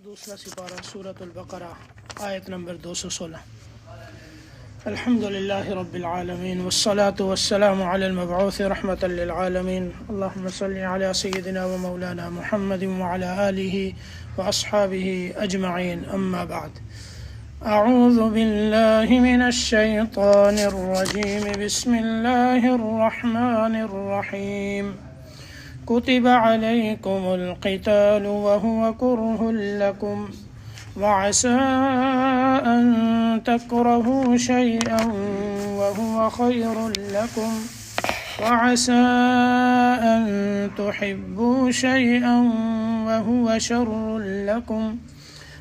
دوسرا سپارہ سورۃ البقرہ آیت نمبر 216۔ الحمدللہ رب العالمین والصلاة والسلام علی المبعوث رحمۃ للعالمین، اللہم صل علی سیدنا و مولانا محمد وعلی آلہ واصحابہ اجمعین، اما بعد۔ اعوذ باللہ من الشیطان الرجیم، بسم اللہ الرحمن الرحیم۔ كتب عليكم القتال وهو كره لكم وعسى أن تكرهوا شيئا وهو خير لكم وعسى أن تحبوا شيئا وهو شر لكم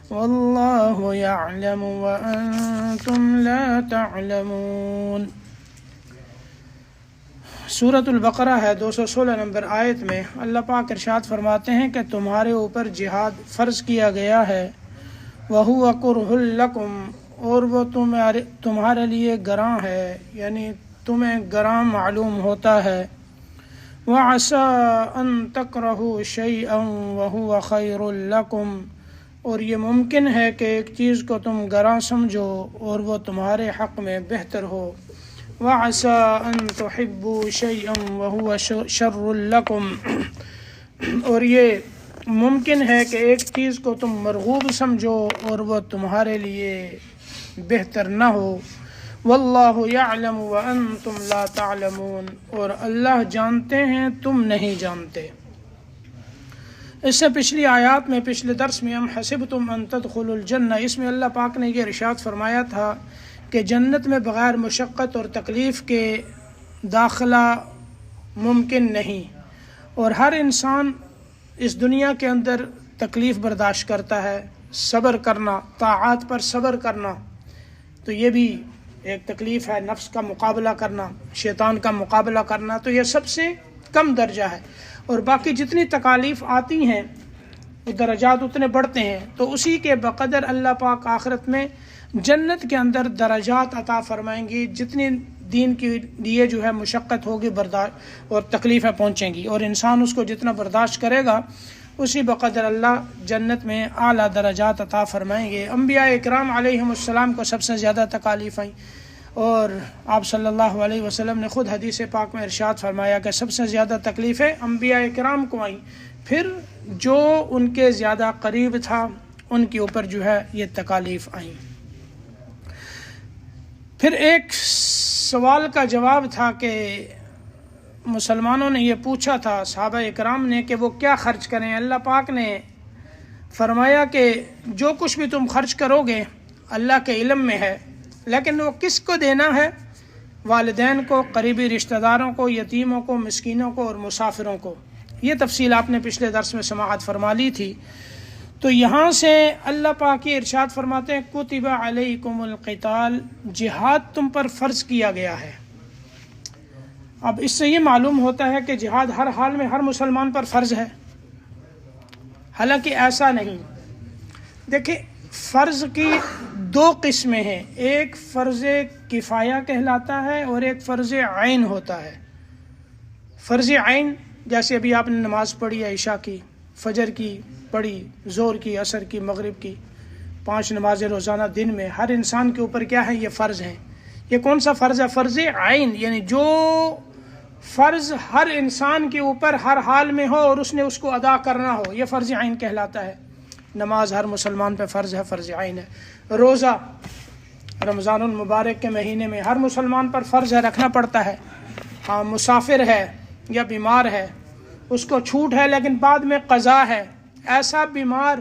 والله يعلم وأنتم لا تعلمون۔ سورۃ البقرہ ہے 216 نمبر آیت میں اللہ پاک ارشاد فرماتے ہیں کہ تمہارے اوپر جہاد فرض کیا گیا ہے، وَهُوَ كُرْهٌ لَكُمْ، اور وہ تمہارے لیے گراں ہے، یعنی تمہیں گراں معلوم ہوتا ہے۔ وَعَسَىٰ أَن تَكْرَهُوا شَيْئًا وَهُوَ خَيْرٌ لَكُمْ، اور یہ ممکن ہے کہ ایک چیز کو تم گراں سمجھو اور وہ تمہارے حق میں بہتر ہو۔ وَعَسَىٰ أَن تُحِبُّوا شَيْئًا وَهُوَ شَرٌّ لَكُمْ، اور یہ ممکن ہے کہ ایک چیز کو تم مرغوب سمجھو اور وہ تمہارے لیے بہتر نہ ہو۔ وَاللَّهُ يَعْلَمُ وَأَنْتُمْ لَا تَعْلَمُونَ، اور اللہ جانتے ہیں تم نہیں جانتے۔ اس سے پچھلی آیات میں، پچھلے درس میں، ام حسبتم ان تدخلوا الجنہ، اس میں اللہ پاک نے یہ ارشاد فرمایا تھا کہ جنت میں بغیر مشقت اور تکلیف کے داخلہ ممکن نہیں، اور ہر انسان اس دنیا کے اندر تکلیف برداشت کرتا ہے، صبر کرنا، طاعات پر صبر کرنا، تو یہ بھی ایک تکلیف ہے، نفس کا مقابلہ کرنا، شیطان کا مقابلہ کرنا، تو یہ سب سے کم درجہ ہے، اور باقی جتنی تکالیف آتی ہیں وہ درجات اتنے بڑھتے ہیں، تو اسی کے بقدر اللہ پاک آخرت میں جنت کے اندر درجات عطا فرمائیں گی، جتنی دین کے لیے جو ہے مشقت ہوگی برداشت اور تکلیفیں پہنچیں گی، اور انسان اس کو جتنا برداشت کرے گا اسی بقدر اللہ جنت میں اعلیٰ درجات عطا فرمائیں گے۔ انبیاء اکرام علیہم السلام کو سب سے زیادہ تکالیف آئیں، اور آپ صلی اللہ علیہ وسلم نے خود حدیث پاک میں ارشاد فرمایا کہ سب سے زیادہ تکلیفیں انبیاء اکرام کو آئیں، پھر جو ان کے زیادہ قریب تھا ان کے اوپر جو ہے یہ تکالیف آئیں۔ پھر ایک سوال کا جواب تھا کہ مسلمانوں نے یہ پوچھا تھا صحابہ اکرام نے کہ وہ کیا خرچ کریں۔ اللہ پاک نے فرمایا کہ جو کچھ بھی تم خرچ کرو گے اللہ کے علم میں ہے، لیکن وہ کس کو دینا ہے؟ والدین کو، قریبی رشتہ داروں کو، یتیموں کو، مسکینوں کو اور مسافروں کو۔ یہ تفصیل آپ نے پچھلے درس میں سماعت فرما لی تھی۔ تو یہاں سے اللہ پاک یہ ارشاد فرماتے ہیں کتب علیکم القتال، جہاد تم پر فرض کیا گیا ہے۔ اب اس سے یہ معلوم ہوتا ہے کہ جہاد ہر حال میں ہر مسلمان پر فرض ہے، حالانکہ ایسا نہیں۔ دیکھیں، فرض کی دو قسمیں ہیں، ایک فرض کفایہ کہلاتا ہے اور ایک فرض عین ہوتا ہے۔ فرض عین جیسے ابھی آپ نے نماز پڑھی ہے، عشاء کی، فجر کی پڑھی، ظہر کی، عصر کی، مغرب کی، 5 نمازیں روزانہ دن میں، ہر انسان کے اوپر کیا ہے؟ یہ فرض ہیں۔ یہ کون سا فرض ہے؟ فرض عین، یعنی جو فرض ہر انسان کے اوپر ہر حال میں ہو اور اس نے اس کو ادا کرنا ہو، یہ فرض عین کہلاتا ہے۔ نماز ہر مسلمان پہ فرض ہے، فرض عین ہے۔ روزہ رمضان المبارک کے مہینے میں ہر مسلمان پر فرض ہے، رکھنا پڑتا ہے۔ ہاں، مسافر ہے یا بیمار ہے، اس کو چھوٹ ہے لیکن بعد میں قضا ہے۔ ایسا بیمار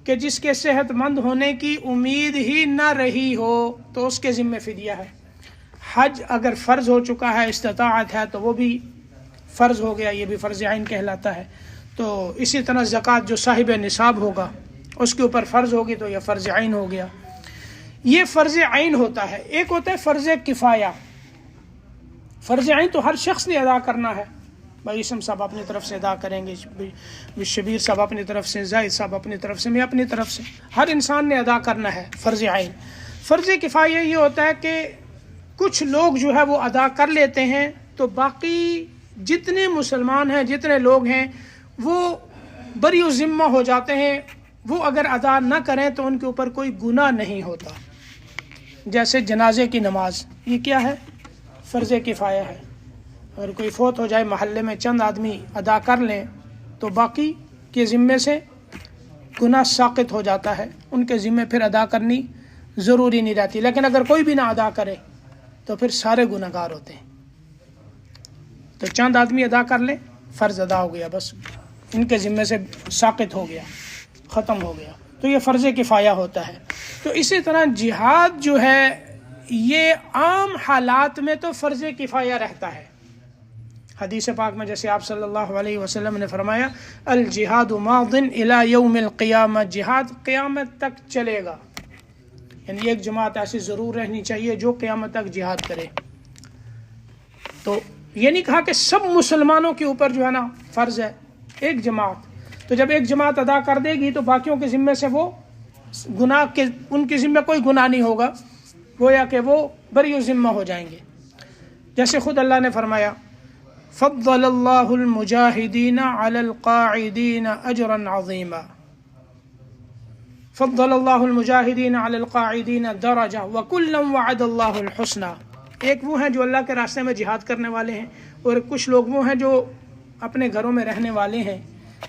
کہ جس کے صحت مند ہونے کی امید ہی نہ رہی ہو تو اس کے ذمہ فدیہ ہے۔ حج اگر فرض ہو چکا ہے، استطاعت ہے، تو وہ بھی فرض ہو گیا، یہ بھی فرض عین کہلاتا ہے۔ تو اسی طرح زکوٰۃ جو صاحب نصاب ہوگا اس کے اوپر فرض ہوگی تو یہ فرض عین ہو گیا۔ یہ فرض عین ہوتا ہے۔ ایک ہوتا ہے فرض کفایہ۔ فرض عین تو ہر شخص نے ادا کرنا ہے، بھائی اسم صاحب اپنی طرف سے ادا کریں گے، شبیر صاحب اپنی طرف سے، زاہد صاحب اپنی طرف سے، میں اپنی طرف سے، ہر انسان نے ادا کرنا ہے فرض عین۔ فرض کفایہ یہ ہوتا ہے کہ کچھ لوگ جو ہے وہ ادا کر لیتے ہیں تو باقی جتنے مسلمان ہیں، جتنے لوگ ہیں، وہ بری و ذمہ ہو جاتے ہیں، وہ اگر ادا نہ کریں تو ان کے اوپر کوئی گناہ نہیں ہوتا. جیسے جنازے کی نماز، یہ کیا ہے؟ فرض کفایہ ہے. اگر کوئی فوت ہو جائے محلے میں چند آدمی ادا کر لیں تو باقی کے ذمے سے گناہ ساقط ہو جاتا ہے، ان کے ذمے پھر ادا کرنی ضروری نہیں رہتی. لیکن اگر کوئی بھی نہ ادا کرے تو پھر سارے گناہ گار ہوتے ہیں. تو چند آدمی ادا کر لیں، فرض ادا ہو گیا، بس ان کے ذمے سے ساقط ہو گیا، ختم ہو گیا. تو یہ فرض کفایہ ہوتا ہے. تو اسی طرح جہاد جو ہے یہ عام حالات میں تو فرض کفایہ رہتا ہے. حدیث پاک میں جیسے آپ صلی اللہ علیہ وسلم نے فرمایا الجہاد ماض الی یوم القیامہ، جہاد قیامت تک چلے گا. یعنی ایک جماعت ایسی ضرور رہنی چاہیے جو قیامت تک جہاد کرے. تو یہ نہیں کہا کہ سب مسلمانوں کے اوپر جو ہے نا فرض ہے، ایک جماعت. تو جب ایک جماعت ادا کر دے گی تو باقیوں کے ذمے سے وہ گناہ کے، ان کے ذمے کوئی گناہ نہیں ہوگا، گویا کہ وہ بری ذمہ ہو جائیں گے. جیسے خود اللہ نے فرمایا فضل اللہ المجاہدین علی القاعدین اجرا عظیما. فضل اللہ المجاہدین علی القاعدین درجہ وکلا وعد اللہ الحسنى. ایک وہ ہیں جو اللہ کے راستے میں جہاد کرنے والے ہیں، اور کچھ لوگ وہ ہیں جو اپنے گھروں میں رہنے والے ہیں.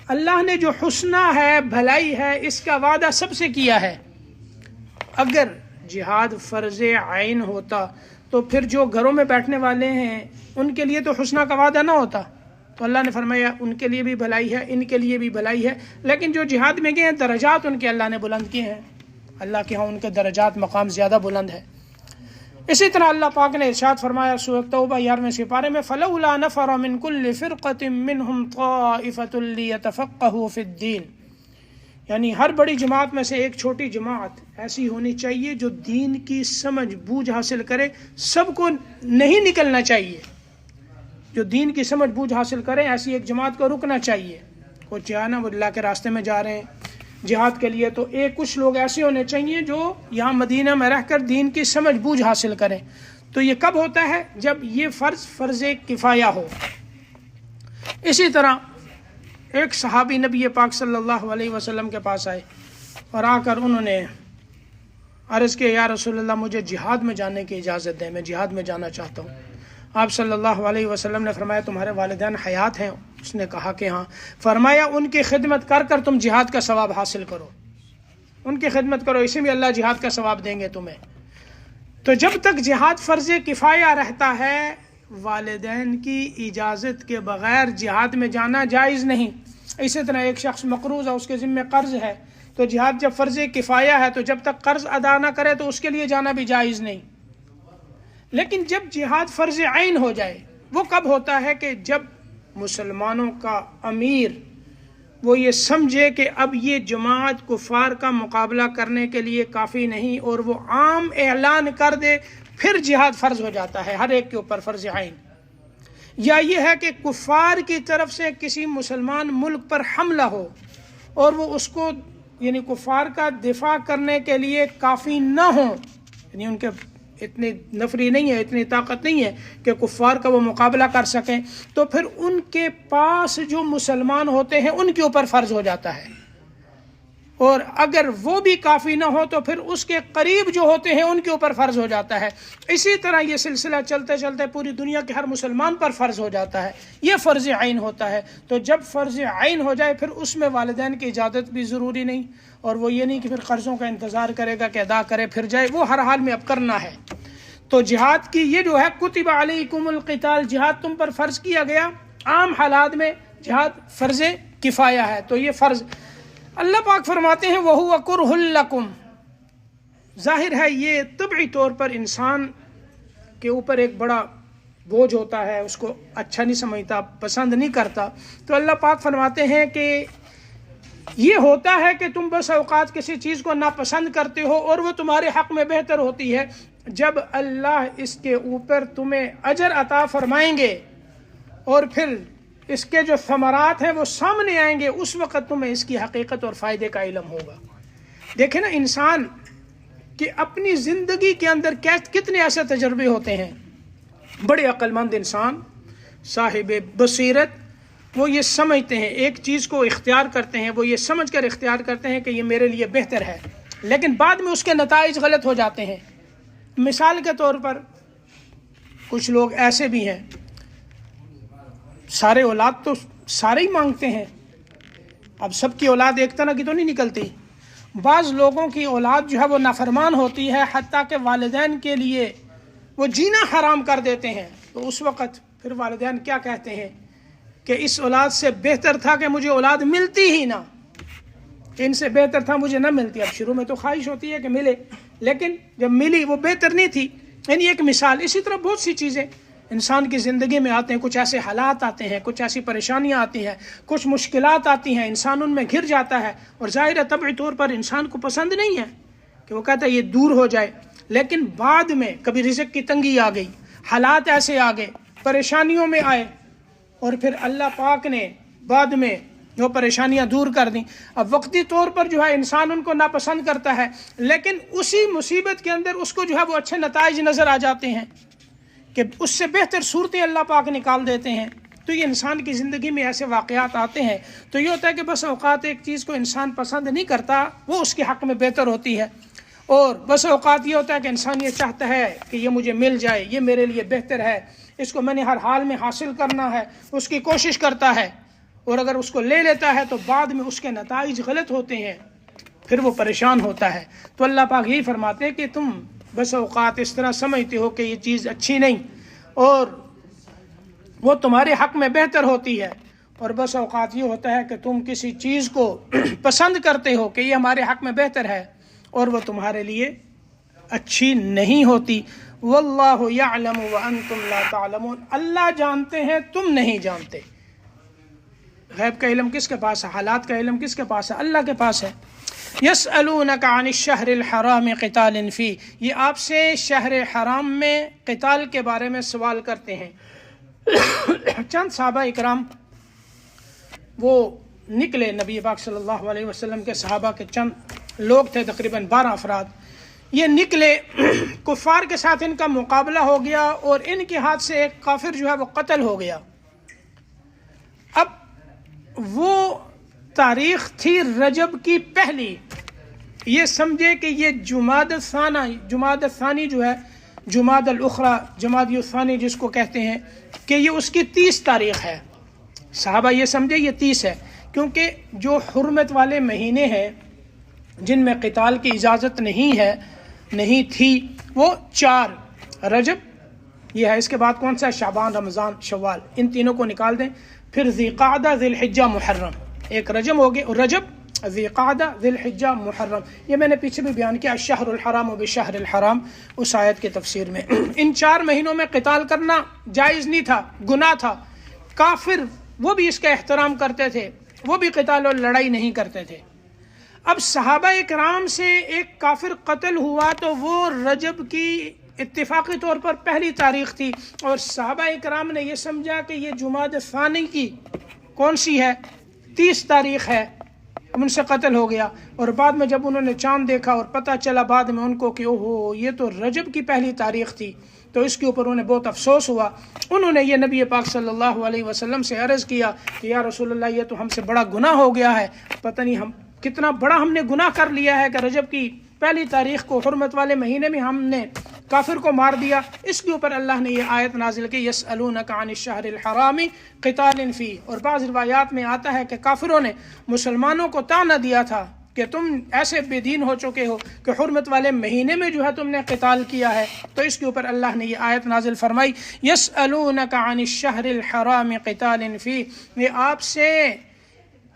اللہ نے جو حسنہ ہے، بھلائی ہے، اس کا وعدہ سب سے کیا ہے. اگر جہاد فرض عین ہوتا تو پھر جو گھروں میں بیٹھنے والے ہیں ان کے لیے تو حسنہ کا وعدہ نہ ہوتا. تو اللہ نے فرمایا ان کے لیے بھی بھلائی ہے، ان کے لیے بھی بھلائی ہے. لیکن جو جہاد میں گئے ہیں درجات ان کے اللہ نے بلند کیے ہیں، اللہ کے ہاں ان کے درجات مقام زیادہ بلند ہے. اسی طرح اللہ پاک نے ارشاد فرمایا سورۃ توبہ 11ویں سپارے میں فلولا نفر من کل فرقۃ منهم طائفۃ لیتفقهوا فی الدین. یعنی ہر بڑی جماعت میں سے ایک چھوٹی جماعت ایسی ہونی چاہیے جو دین کی سمجھ بوجھ حاصل کرے. سب کو نہیں نکلنا چاہیے، جو دین کی سمجھ بوجھ حاصل کرے ایسی ایک جماعت کو رکنا چاہیے. کچھ جانا وہ اللہ کے راستے میں جا رہے ہیں جہاد کے لیے، تو ایک کچھ لوگ ایسے ہونے چاہیے جو یہاں مدینہ میں رہ کر دین کی سمجھ بوجھ حاصل کریں. تو یہ کب ہوتا ہے؟ جب یہ فرض کفایہ ہو. اسی طرح ایک صحابی نبی پاک صلی اللہ علیہ وسلم کے پاس آئے اور آ کر انہوں نے عرض کیا یا رسول اللہ مجھے جہاد میں جانے کی اجازت دیں، میں جہاد میں جانا چاہتا ہوں. آپ صلی اللہ علیہ وسلم نے فرمایا تمہارے والدین حیات ہیں؟ اس نے کہا کہ ہاں. فرمایا ان کی خدمت کر کر تم جہاد کا ثواب حاصل کرو، ان کی خدمت کرو، اسی میں اللہ جہاد کا ثواب دیں گے تمہیں. تو جب تک جہاد فرض کفایہ رہتا ہے والدین کی اجازت کے بغیر جہاد میں جانا جائز نہیں. اسی طرح ایک شخص مقروض ہے، اس کے ذمہ قرض ہے، تو جہاد جب فرض کفایہ ہے تو جب تک قرض ادا نہ کرے تو اس کے لیے جانا بھی جائز نہیں. لیکن جب جہاد فرض عین ہو جائے، وہ کب ہوتا ہے کہ جب مسلمانوں کا امیر وہ یہ سمجھے کہ اب یہ جماعت کفار کا مقابلہ کرنے کے لیے کافی نہیں اور وہ عام اعلان کر دے، پھر جہاد فرض ہو جاتا ہے ہر ایک کے اوپر فرض عین. یا یہ ہے کہ کفار کی طرف سے کسی مسلمان ملک پر حملہ ہو اور وہ اس کو یعنی کفار کا دفاع کرنے کے لیے کافی نہ ہوں، یعنی ان کے اتنی نفری نہیں ہے، اتنی طاقت نہیں ہے کہ کفار کا وہ مقابلہ کر سکیں، تو پھر ان کے پاس جو مسلمان ہوتے ہیں ان کے اوپر فرض ہو جاتا ہے. اور اگر وہ بھی کافی نہ ہو تو پھر اس کے قریب جو ہوتے ہیں ان کے اوپر فرض ہو جاتا ہے. اسی طرح یہ سلسلہ چلتے چلتے پوری دنیا کے ہر مسلمان پر فرض ہو جاتا ہے. یہ فرض عین ہوتا ہے. تو جب فرض عین ہو جائے پھر اس میں والدین کی اجازت بھی ضروری نہیں، اور وہ یہ نہیں کہ پھر قرضوں کا انتظار کرے گا کہ ادا کرے پھر جائے، وہ ہر حال میں اب کرنا ہے. تو جہاد کی یہ جو ہے کتب علیکم القتال، جہاد تم پر فرض کیا گیا. عام حالات میں جہاد فرض کفایہ ہے. تو یہ فرض اللہ پاک فرماتے ہیں وَهُوَ كُرْهٌ لَكُمْ. ظاہر ہے یہ طبعی طور پر انسان کے اوپر ایک بڑا بوجھ ہوتا ہے، اس کو اچھا نہیں سمجھتا، پسند نہیں کرتا. تو اللہ پاک فرماتے ہیں کہ یہ ہوتا ہے کہ تم بس اوقات کسی چیز کو ناپسند کرتے ہو اور وہ تمہارے حق میں بہتر ہوتی ہے. جب اللہ اس کے اوپر تمہیں اجر عطا فرمائیں گے اور پھر اس کے جو ثمرات ہیں وہ سامنے آئیں گے، اس وقت تمہیں اس کی حقیقت اور فائدے کا علم ہوگا. دیکھیں نا انسان کہ اپنی زندگی کے اندر کتنے ایسے تجربے ہوتے ہیں. بڑے عقل مند انسان، صاحب بصیرت، وہ یہ سمجھتے ہیں، ایک چیز کو اختیار کرتے ہیں، وہ یہ سمجھ کر اختیار کرتے ہیں کہ یہ میرے لیے بہتر ہے، لیکن بعد میں اس کے نتائج غلط ہو جاتے ہیں۔ مثال کے طور پر کچھ لوگ ایسے بھی ہیں، سارے اولاد تو سارے ہی مانگتے ہیں، اب سب کی اولاد ایک طرح کی تو نہیں نکلتی، بعض لوگوں کی اولاد جو ہے وہ نافرمان ہوتی ہے، حتیٰ کہ والدین کے لیے وہ جینا حرام کر دیتے ہیں، تو اس وقت پھر والدین کیا کہتے ہیں کہ اس اولاد سے بہتر تھا کہ مجھے اولاد ملتی ہی نہ، ان سے بہتر تھا مجھے نہ ملتی۔ اب شروع میں تو خواہش ہوتی ہے کہ ملے، لیکن جب ملی وہ بہتر نہیں تھی۔ یعنی ایک مثال، اسی طرح بہت سی چیزیں انسان کی زندگی میں آتے ہیں، کچھ ایسے حالات آتے ہیں، کچھ ایسی پریشانیاں آتی ہیں، کچھ مشکلات آتی ہیں، انسان ان میں گھر جاتا ہے، اور ظاہر طبعی طور پر انسان کو پسند نہیں ہے کہ وہ کہتا ہے یہ دور ہو جائے، لیکن بعد میں کبھی رزق کی تنگی آ گئی، حالات ایسے آ گئے، پریشانیوں میں آئے، اور پھر اللہ پاک نے بعد میں وہ پریشانیاں دور کر دیں۔ اب وقتی طور پر جو ہے انسان ان کو ناپسند کرتا ہے، لیکن اسی مصیبت کے اندر اس کو جو ہے وہ اچھے نتائج نظر آ جاتے ہیں کہ اس سے بہتر صورتیں اللہ پاک نکال دیتے ہیں۔ تو یہ انسان کی زندگی میں ایسے واقعات آتے ہیں، تو یہ ہوتا ہے کہ بس اوقات ایک چیز کو انسان پسند نہیں کرتا، وہ اس کے حق میں بہتر ہوتی ہے، اور بس اوقات یہ ہوتا ہے کہ انسان یہ چاہتا ہے کہ یہ مجھے مل جائے، یہ میرے لیے بہتر ہے، اس کو میں نے ہر حال میں حاصل کرنا ہے، اس کی کوشش کرتا ہے، اور اگر اس کو لے لیتا ہے تو بعد میں اس کے نتائج غلط ہوتے ہیں، پھر وہ پریشان ہوتا ہے۔ تو اللہ پاک یہی فرماتے ہیں کہ تم بس اوقات اس طرح سمجھتے ہو کہ یہ چیز اچھی نہیں اور وہ تمہارے حق میں بہتر ہوتی ہے، اور بس اوقات یہ ہوتا ہے کہ تم کسی چیز کو پسند کرتے ہو کہ یہ ہمارے حق میں بہتر ہے، اور وہ تمہارے لیے اچھی نہیں ہوتی۔ واللہ یعلم وانتم لا تعلمون، اللہ جانتے ہیں تم نہیں جانتے۔ غیب کا علم کس کے پاس ہے؟ حالات کا علم کس کے پاس ہے؟ اللہ کے پاس ہے۔ یسألونک عن الشہر الحرام قتال فی، یہ آپ سے شہر حرام میں قتال کے بارے میں سوال کرتے ہیں۔ چند صحابہ اکرام وہ نکلے، نبی پاک صلی اللہ علیہ وسلم کے صحابہ کے چند لوگ تھے، تقریباً 12 افراد، یہ نکلے، کفار کے ساتھ ان کا مقابلہ ہو گیا، اور ان کے ہاتھ سے ایک کافر جو ہے وہ قتل ہو گیا۔ اب وہ تاریخ تھی رجب کی پہلی، یہ سمجھے کہ یہ جمادی الثانی جو ہے، جمادی الاخری، جمادی الثانی جس کو کہتے ہیں، کہ یہ اس کی 30 تاریخ ہے۔ صحابہ یہ سمجھے یہ 30 ہے، کیونکہ جو حرمت والے مہینے ہیں جن میں قتال کی اجازت نہیں تھی، وہ 4 رجب یہ ہے، اس کے بعد کون سا ہے؟ شعبان، رمضان، شوال، ان تینوں کو نکال دیں، پھر ذی قعدہ، ذی الحجہ، محرم، ایک رجب ہو گئے، رجب، ذی قعدہ، ذی الحجہ، محرم۔ یہ میں نے پیچھے بھی بیان کیا، الشہر الحرام بشہر الحرام، اس آیت کی تفسیر میں۔ ان 4 مہینوں میں قتال کرنا جائز نہیں تھا، گناہ تھا۔ کافر وہ بھی اس کا احترام کرتے تھے، وہ بھی قتال اور لڑائی نہیں کرتے تھے۔ اب صحابہ اکرام سے ایک کافر قتل ہوا تو وہ رجب کی اتفاقی طور پر پہلی تاریخ تھی، اور صحابہ اکرام نے یہ سمجھا کہ یہ جمادی ثانی کی کون سی ہے؟ 30 تاریخ ہے، ان سے قتل ہو گیا۔ اور بعد میں جب انہوں نے چاند دیکھا اور پتہ چلا بعد میں ان کو کہ اوہو یہ تو رجب کی پہلی تاریخ تھی، تو اس کے اوپر انہیں بہت افسوس ہوا۔ انہوں نے یہ نبی پاک صلی اللہ علیہ وسلم سے عرض کیا کہ یا رسول اللہ، یہ تو ہم سے بڑا گناہ ہو گیا ہے، پتہ نہیں ہم کتنا بڑا ہم نے گناہ کر لیا ہے کہ رجب کی پہلی تاریخ کو، حرمت والے مہینے میں ہم نے کافر کو مار دیا۔ اس کے اوپر اللہ نے یہ آیت نازل کی، یسألونک عن الشہر الحرام قتال فی، اور بعض روایات میں آتا ہے کہ کافروں نے مسلمانوں کو طعنہ دیا تھا کہ تم ایسے بے دین ہو چکے ہو کہ حرمت والے مہینے میں جو ہے تم نے قتال کیا ہے۔ تو اس کے اوپر اللہ نے یہ آیت نازل فرمائی، یسألونک عن الشہر الحرام قتال فی، یہ آپ سے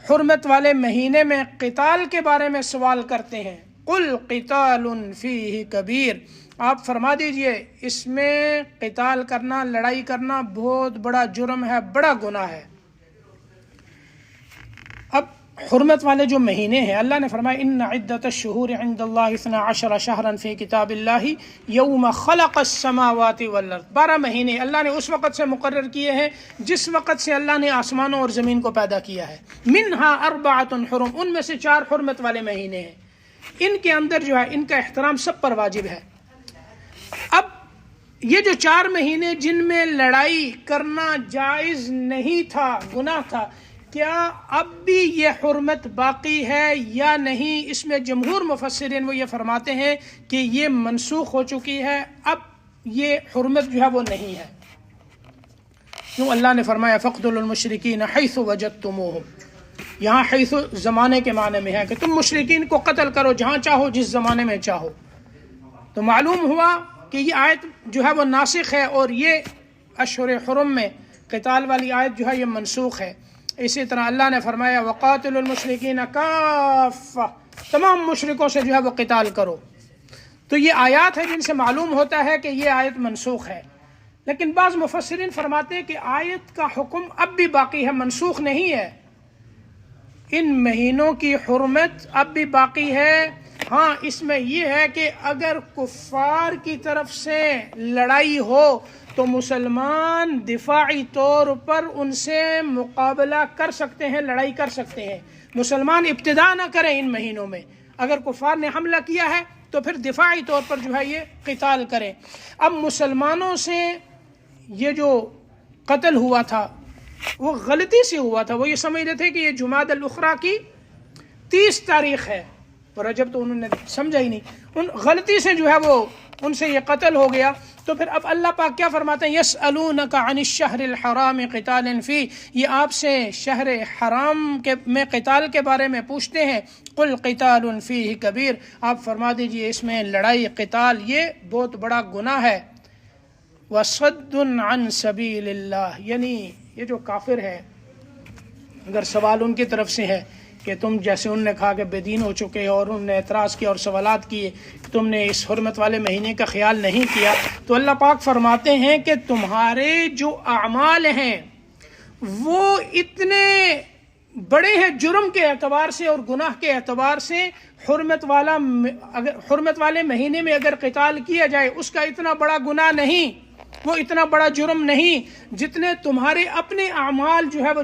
حرمت والے مہینے میں قتال کے بارے میں سوال کرتے ہیں۔ قل قتال فیہ کبیر، آپ فرما دیجئے اس میں قتال کرنا، لڑائی کرنا بہت بڑا جرم ہے، بڑا گناہ ہے۔ اب حرمت والے جو مہینے ہیں، اللہ نے فرمایا ان عدۃ الشہور عند اللہ 12 شہرا فی کتاب اللہ یوم خلق السماوات والارض، 12 مہینے اللہ نے اس وقت سے مقرر کیے ہیں جس وقت سے اللہ نے آسمانوں اور زمین کو پیدا کیا ہے۔ منہا 4 حرم، ان میں سے 4 حرمت والے مہینے ہیں، ان کے اندر جو ہے ان کا احترام سب پر واجب ہے۔ اب یہ جو 4 مہینے جن میں لڑائی کرنا جائز نہیں تھا، گناہ تھا، کیا اب بھی یہ حرمت باقی ہے یا نہیں؟ اس میں جمہور مفسرین وہ یہ فرماتے ہیں کہ یہ منسوخ ہو چکی ہے، اب یہ حرمت جو ہے وہ نہیں ہے۔ کیوں اللہ نے فرمایا فَاقْتُلُوا الْمُشْرِكِينَ حَيْثُ وَجَدتُّمُوهُمْ، یہاں حیث زمانے کے معنی میں ہے کہ تم مشرکین کو قتل کرو جہاں چاہو، جس زمانے میں چاہو۔ تو معلوم ہوا کہ یہ آیت جو ہے وہ ناسخ ہے، اور یہ اشہر حرم میں قتال والی آیت جو ہے یہ منسوخ ہے۔ اسی طرح اللہ نے فرمایا وَقَاتِلُوا الْمُشْرِكِينَ كَافَّةً، تمام مشرکوں سے جو ہے وہ قتال کرو۔ تو یہ آیات ہے جن سے معلوم ہوتا ہے کہ یہ آیت منسوخ ہے، لیکن بعض مفسرین فرماتے ہیں کہ آیت کا حکم اب بھی باقی ہے، منسوخ نہیں ہے۔ ان مہینوں کی حرمت اب بھی باقی ہے۔ ہاں، اس میں یہ ہے کہ اگر کفار کی طرف سے لڑائی ہو تو مسلمان دفاعی طور پر ان سے مقابلہ کر سکتے ہیں، لڑائی کر سکتے ہیں۔ مسلمان ابتدا نہ کریں ان مہینوں میں، اگر کفار نے حملہ کیا ہے تو پھر دفاعی طور پر جو ہے یہ قتال کریں۔ اب مسلمانوں سے یہ جو قتل ہوا تھا وہ غلطی سے ہوا تھا، وہ یہ سمجھ رہے تھے کہ یہ جمادی الاخری کی 30 تاریخ ہے، اور رجب تو انہوں نے سمجھا ہی نہیں، ان غلطی سے جو ہے وہ ان سے یہ قتل ہو گیا۔ تو پھر اب اللہ پاک کیا فرماتے ہیں یسألونک عن الشہر الحرام قتال فی، یہ آپ سے شہر حرام میں قتال کے بارے میں پوچھتے ہیں، قل قتال فیہ کبیر، آپ فرما دیجئے اس میں لڑائی قتال یہ بہت بڑا گناہ ہے۔ وصد عن سبیل اللہ، یعنی یہ جو کافر ہے، اگر سوال ان کی طرف سے ہے کہ تم جیسے انہوں نے کہا کہ بے دین ہو چکے اور انہوں نے اعتراض کیا اور سوالات کیے، تم نے اس حرمت والے مہینے کا خیال نہیں کیا، تو اللہ پاک فرماتے ہیں کہ تمہارے جو اعمال ہیں وہ اتنے بڑے ہیں جرم کے اعتبار سے اور گناہ کے اعتبار سے، حرمت والے مہینے میں اگر قتال کیا جائے اس کا اتنا بڑا گناہ نہیں، وہ اتنا بڑا جرم نہیں جتنے تمہارے اپنے اعمال جو ہے وہ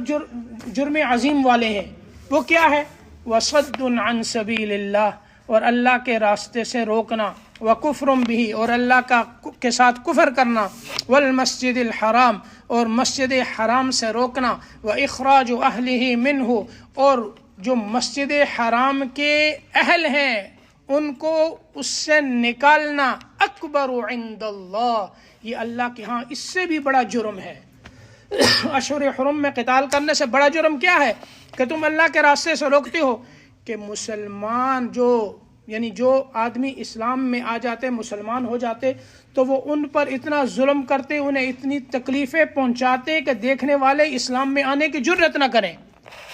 جرم عظیم والے ہیں۔ وہ کیا ہے؟ وصد عن سبیل اللہ، اور اللہ کے راستے سے روکنا، وکفر بھی، اور اللہ کے ساتھ کفر کرنا، والمسجد الحرام، اور مسجد حرام سے روکنا، واخراج اہلہ منہ، اور جو مسجد حرام کے اہل ہیں ان کو اس سے نکالنا، اکبر عند اللہ، یہ اللہ کے ہاں اس سے بھی بڑا جرم ہے۔ اشہر حرم میں قتال کرنے سے بڑا جرم کیا ہے کہ تم اللہ کے راستے سے روکتے ہو کہ مسلمان جو آدمی اسلام میں آ جاتے، مسلمان ہو جاتے، تو وہ ان پر اتنا ظلم کرتے، انہیں اتنی تکلیفیں پہنچاتے کہ دیکھنے والے اسلام میں آنے کی جرت نہ کریں۔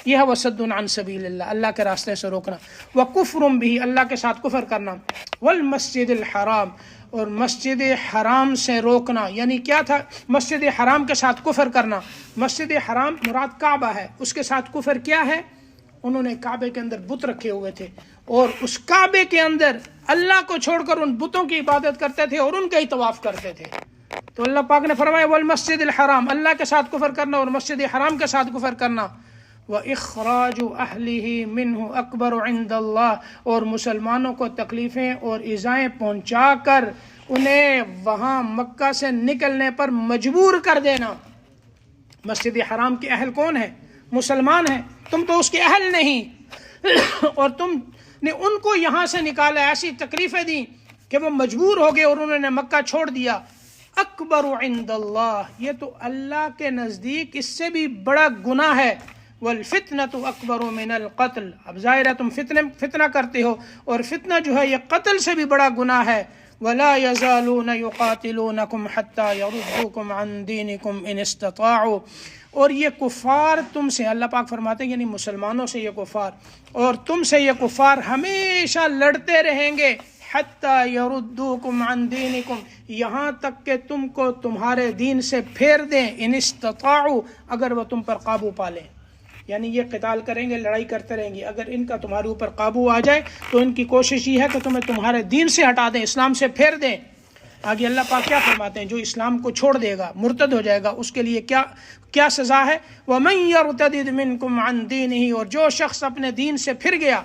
یہ ہے وصد عن سبیل اللہ، اللہ کے راستے سے روکنا، وکفر بھی، اللہ کے ساتھ کفر کرنا، والمسجد الحرام، اور مسجد حرام سے روکنا، یعنی کیا تھا؟ مسجد حرام کے ساتھ کفر کرنا۔ مسجد حرام مراد کعبہ ہے، اس کے ساتھ کفر کیا ہے؟ انہوں نے کعبے کے اندر بت رکھے ہوئے تھے اور اس کعبے کے اندر اللہ کو چھوڑ کر ان بتوں کی عبادت کرتے تھے اور ان کا ہی طواف کرتے تھے۔ تو اللہ پاک نے فرمایا والمسجد الحرام، اللہ کے ساتھ کفر کرنا اور مسجد حرام کے ساتھ کفر کرنا، وَإِخْرَاجُ أَهْلِهِ مِنْهُ أَكْبَرُ عِنْدَ اللَّهِ، اور مسلمانوں کو تکلیفیں اور ایذائیں پہنچا کر انہیں وہاں مکہ سے نکلنے پر مجبور کر دینا۔ مسجد حرام کے اہل کون ہیں؟ مسلمان ہیں، تم تو اس کے اہل نہیں، اور تم نے ان کو یہاں سے نکالا، ایسی تکلیفیں دی کہ وہ مجبور ہو گئے اور انہوں نے مکہ چھوڑ دیا۔ اکبر عند اللہ، یہ تو اللہ کے نزدیک اس سے بھی بڑا گناہ ہے۔ والفتنة اکبر من القتل، اب ظاہر ہے تم فتنہ کرتے ہو، اور فتنہ جو ہے یہ قتل سے بھی بڑا گناہ ہے۔ ولا يزالون يقاتلونكم حتى يردوكم عن دينكم ان استطاعوا، اور یہ کفار تم سے، اللہ پاک فرماتے ہیں یعنی مسلمانوں سے یہ کفار، اور تم سے یہ کفار ہمیشہ لڑتے رہیں گے، حتی یردوکم عن دینکم، یہاں تک کہ تم کو تمہارے دین سے پھیر دیں، ان استطاعوا، اگر وہ تم پر قابو پا لیں، یعنی یہ قتال کریں گے، لڑائی کرتے رہیں گے، اگر ان کا تمہارے اوپر قابو آ جائے تو ان کی کوشش یہ ہے کہ تمہیں تمہارے دین سے ہٹا دیں، اسلام سے پھیر دیں۔ آگے اللہ پاک کیا فرماتے ہیں؟ جو اسلام کو چھوڑ دے گا، مرتد ہو جائے گا، اس کے لیے کیا سزا ہے؟ وَمَن يَرْتَدِدْ مِنْكُمْ عَنْ دِينِهِ، اور جو شخص اپنے دین سے پھر گیا،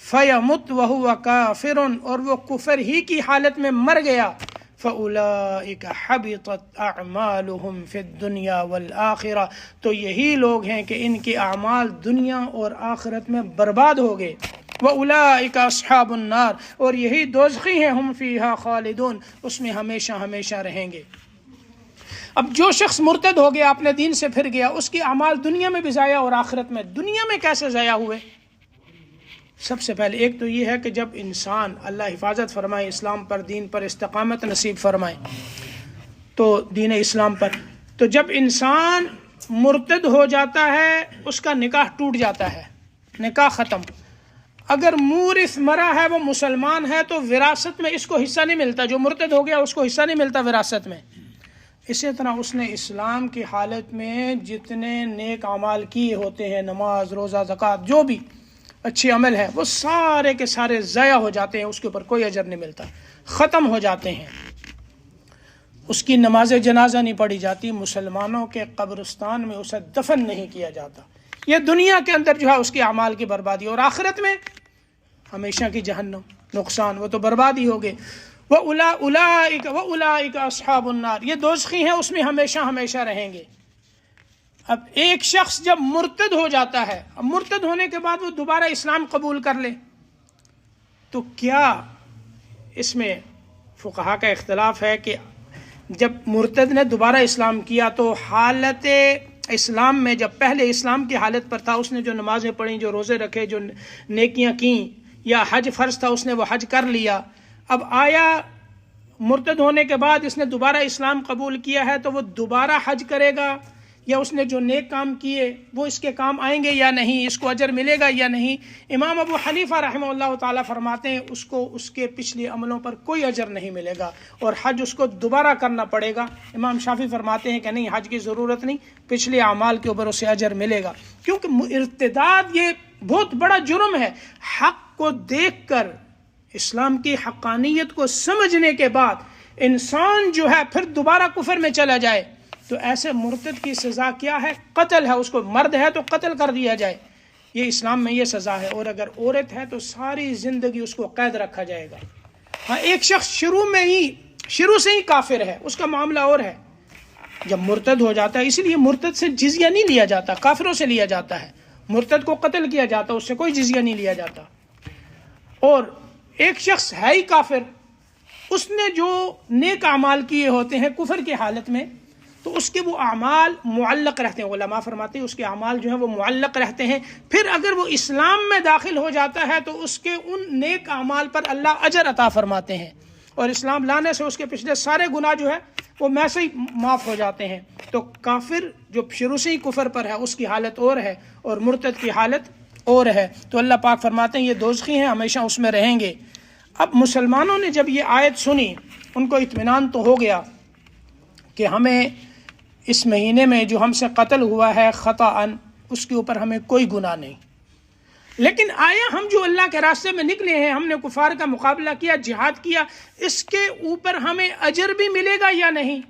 فَيَمُتْ وَهُوَ كَافِرٌ، اور وہ کفر ہی کی حالت میں مر گیا، فَأُولَٰئِكَ حَبِطَتْ أَعْمَالُهُمْ فِي الدُّنْيَا وَالْآخِرَةِ، تو یہی لوگ ہیں کہ ان کے اعمال دنیا اور آخرت میں برباد ہو گئے۔ وَأُولَٰئِكَ أَصْحَابُ النَّارِ، اور یہی دوزخی ہیں، ہم فیہا خالدون، اس میں ہمیشہ ہمیشہ رہیں گے۔ اب جو شخص مرتد ہو گیا، اپنے دین سے پھر گیا، اس کے اعمال دنیا میں بھی ضائع اور آخرت میں۔ دنیا میں کیسے ضائع ہوئے؟ سب سے پہلے ایک تو یہ ہے کہ جب انسان، اللہ حفاظت فرمائے، اسلام پر، دین پر استقامت نصیب فرمائے، تو دین اسلام پر، تو جب انسان مرتد ہو جاتا ہے اس کا نکاح ٹوٹ جاتا ہے، نکاح ختم۔ اگر مورث مرا ہے، وہ مسلمان ہے، تو وراثت میں اس کو حصہ نہیں ملتا، جو مرتد ہو گیا اس کو حصہ نہیں ملتا وراثت میں۔ اسی طرح اس نے اسلام کی حالت میں جتنے نیک اعمال کیے ہوتے ہیں، نماز، روزہ، زکوٰۃ، جو بھی اچھے عمل ہے، وہ سارے کے سارے ضائع ہو جاتے ہیں، اس کے اوپر کوئی اجر نہیں ملتا، ختم ہو جاتے ہیں۔ اس کی نماز جنازہ نہیں پڑھی جاتی، مسلمانوں کے قبرستان میں اسے دفن نہیں کیا جاتا۔ یہ دنیا کے اندر جو ہے اس کے اعمال کی بربادی، اور آخرت میں ہمیشہ کی جہنم، نقصان، وہ تو بربادی ہو گئے۔ وَأُولَٰئِكَ أَصْحَابُ النَّارِ، یہ دوزخی ہیں، اس میں ہمیشہ ہمیشہ رہیں گے۔ اب ایک شخص جب مرتد ہو جاتا ہے، اب مرتد ہونے کے بعد وہ دوبارہ اسلام قبول کر لے، تو کیا اس میں فقہا کا اختلاف ہے کہ جب مرتد نے دوبارہ اسلام کیا تو حالت اسلام میں، جب پہلے اسلام کی حالت پر تھا، اس نے جو نمازیں پڑھیں، جو روزے رکھے، جو نیکیاں کیں، یا حج فرض تھا اس نے وہ حج کر لیا، اب آیا مرتد ہونے کے بعد اس نے دوبارہ اسلام قبول کیا ہے تو وہ دوبارہ حج کرے گا، یا اس نے جو نیک کام کیے وہ اس کے کام آئیں گے یا نہیں، اس کو اجر ملے گا یا نہیں؟ امام ابو حنیفہ رحمہ اللہ تعالیٰ فرماتے ہیں اس کو اس کے پچھلے عملوں پر کوئی اجر نہیں ملے گا، اور حج اس کو دوبارہ کرنا پڑے گا۔ امام شافعی فرماتے ہیں کہ نہیں، حج کی ضرورت نہیں، پچھلے اعمال کے اوپر اسے اجر ملے گا، کیونکہ ارتداد یہ بہت بڑا جرم ہے۔ حق کو دیکھ کر، اسلام کی حقانیت کو سمجھنے کے بعد انسان جو ہے پھر دوبارہ کفر میں چلا جائے، تو ایسے مرتد کی سزا کیا ہے؟ قتل ہے، اس کو مرد ہے تو قتل کر دیا جائے، یہ اسلام میں یہ سزا ہے، اور اگر عورت ہے تو ساری زندگی اس کو قید رکھا جائے گا۔ ہاں، ایک شخص شروع سے ہی کافر ہے، اس کا معاملہ اور ہے، جب مرتد ہو جاتا ہے، اسی لیے مرتد سے جزیہ نہیں لیا جاتا، کافروں سے لیا جاتا ہے، مرتد کو قتل کیا جاتا، اس سے کوئی جزیہ نہیں لیا جاتا۔ اور ایک شخص ہے ہی کافر، اس نے جو نیک اعمال کیے ہوتے ہیں کفر کی حالت میں، تو اس کے وہ اعمال معلق رہتے ہیں، علماء فرماتے ہیں اس کے اعمال جو ہیں وہ معلق رہتے ہیں۔ پھر اگر وہ اسلام میں داخل ہو جاتا ہے تو اس کے ان نیک اعمال پر اللہ اجر عطا فرماتے ہیں، اور اسلام لانے سے اس کے پچھلے سارے گناہ جو ہے وہ ویسے ہی معاف ہو جاتے ہیں۔ تو کافر جو شروع سے ہی کفر پر ہے اس کی حالت اور ہے، اور مرتد کی حالت اور ہے۔ تو اللہ پاک فرماتے ہیں یہ دوزخی ہیں، ہمیشہ اس میں رہیں گے۔ اب مسلمانوں نے جب یہ آیت سنی، ان کو اطمینان تو ہو گیا کہ ہمیں اس مہینے میں جو ہم سے قتل ہوا ہے خطأً، اس کے اوپر ہمیں کوئی گناہ نہیں، لیکن آیا ہم جو اللہ کے راستے میں نکلے ہیں، ہم نے کفار کا مقابلہ کیا، جہاد کیا، اس کے اوپر ہمیں اجر بھی ملے گا یا نہیں؟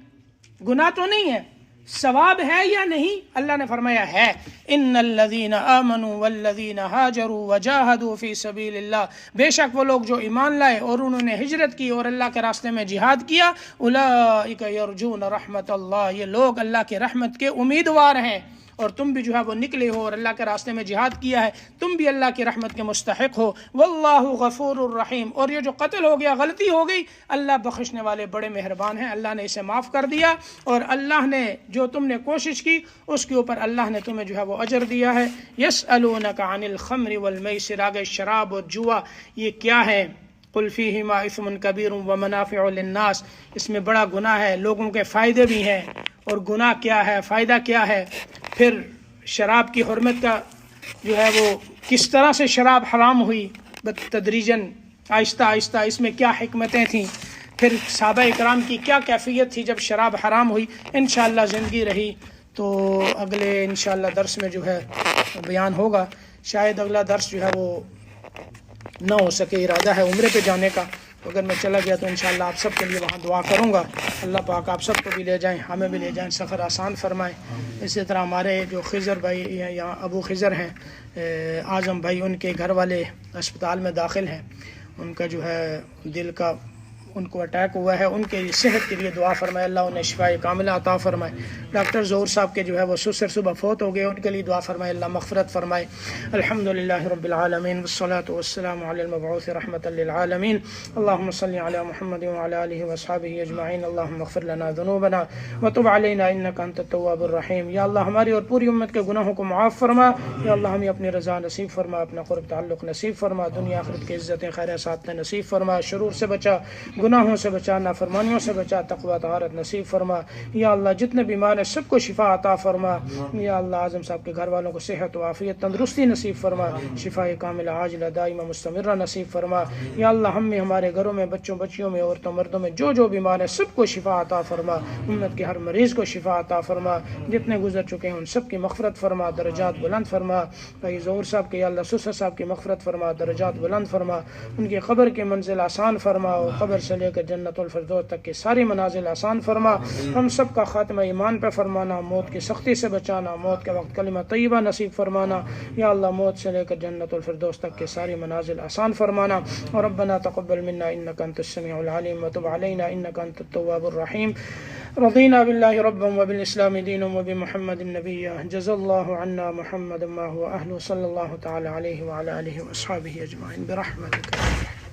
گناہ تو نہیں ہے، ثواب ہے یا نہیں؟ اللہ نے فرمایا ہے، ان الذین آمنوا والذین ہاجروا وجاہدوا فی سبیل اللہ، بے شک وہ لوگ جو ایمان لائے اور انہوں نے ہجرت کی اور اللہ کے راستے میں جہاد کیا، اولئک یرجون رحمت اللہ، یہ لوگ اللہ کے رحمت کے امیدوار ہیں۔ اور تم بھی جو ہے وہ نکلے ہو اور اللہ کے راستے میں جہاد کیا ہے، تم بھی اللہ کی رحمت کے مستحق ہو۔ واللہ غفور الرحیم، اور یہ جو قتل ہو گیا، غلطی ہو گئی، اللہ بخشنے والے بڑے مہربان ہیں، اللہ نے اسے معاف کر دیا، اور اللہ نے جو تم نے کوشش کی اس کے اوپر اللہ نے تمہیں جو ہے وہ اجر دیا ہے۔ یسألونک عن الخمر والمیسر، آگے شراب اور جوا یہ کیا ہے؟ قل فیہما اثم کبیر ومنافع للناس، اس میں بڑا گناہ ہے، لوگوں کے فائدے بھی ہیں، اور گناہ کیا ہے، فائدہ کیا ہے؟ پھر شراب کی حرمت کا جو ہے وہ کس طرح سے شراب حرام ہوئی تدریجاً، آہستہ آہستہ، اس میں کیا حکمتیں تھیں، پھر صحابہ اکرام کی کیا کیفیت تھی جب شراب حرام ہوئی۔ انشاءاللہ زندگی رہی تو اگلے انشاءاللہ درس میں جو ہے بیان ہوگا۔ شاید اگلا درس جو ہے وہ نہ ہو سکے، ارادہ ہے عمرے پہ جانے کا، اگر میں چلا گیا تو انشاءاللہ آپ سب کے لیے وہاں دعا کروں گا، اللہ پاک آپ سب کو بھی لے جائیں، ہمیں بھی لے جائیں، سفر آسان فرمائیں۔ اسی طرح ہمارے جو خضر بھائی ہیں، یہاں ابو خضر ہیں، اعظم بھائی، ان کے گھر والے اسپتال میں داخل ہیں، ان کا جو ہے دل کا ان کو اٹیک ہوا ہے، ان کے صحت کے لیے دعا فرمائے، اللہ انہیں شفاء کاملہ عطا فرمائے۔ ڈاکٹر ظہور صاحب کے جو ہے وہ سسر صبح فوت ہو گئے، ان کے لیے دعا فرمائے، اللہ مغفرت فرمائے۔ الحمدللہ رب العالمین والصلاة والسلام علی المبعوث رحمۃ للعالمین، اللہم صلی علی محمد وعلی آلہ وصحبہ اجمعین، اللہم اغفر لنا ذنوبنا وتب علینا انک انت التواب الرحیم۔ یا اللہ ہماری اور پوری امت کے گناہوں کو معاف فرما، یا اللہ ہمیں اپنی رضا نصیب فرما، اپنا قرب تعلق نصیب فرما، دنیا آخرت کی عزتیں خیر سعادتیں نصیب فرما، شرور سے بچا، گناہوں سے بچا، نافرمانیوں سے بچا، تقوی طہارت نصیب فرما۔ یا اللہ جتنے بیمار ہیں سب کو شفا عطا فرما۔ یا اللہ اعظم صاحب کے گھر والوں کو صحت و عافیت تندرستی نصیب فرما، شفاء کاملہ عاجلہ دائمہ مستمرہ نصیب فرما۔ یا اللہ ہم میں، ہمارے گھروں میں، بچوں بچیوں میں، عورتوں مردوں میں جو بیمار ہیں سب کو شفا عطا فرما، امت کے ہر مریض کو شفا عطا فرما، جتنے گزر چکے ہیں ان سب کی مغفرت فرما، درجات بلند فرما۔ بھائی ظہور صاحب کے یا اللہ سسر صاحب کی مغفرت فرما، درجات بلند فرما، ان کی قبر کی منزل آسان فرما، اور قبر سے لے کر جنت الفردوس تک کی ساری منازل آسان فرما۔ ہم سب کا خاتمہ ایمان پہ فرمانا، موت کی سختی سے بچانا، موت کے وقت کلمہ طیبہ نصیب فرمانا۔ یا اللہ موت سے لے کر جنت الفردوس تک کی ساری منازل آسان فرمانا۔ اور ربنا تقبل منا انک انت السمیع العلیم وتب علینا انک انت التواب الرحیم۔ رضینا باللہ ربا وبالاسلام دینا وبمحمد نبیا، جزا اللہ عنا محمد ما هو اہل، صلی اللہ تعالی علیہ وعلی آلہ واصحابہ اجمعین برحمتک۔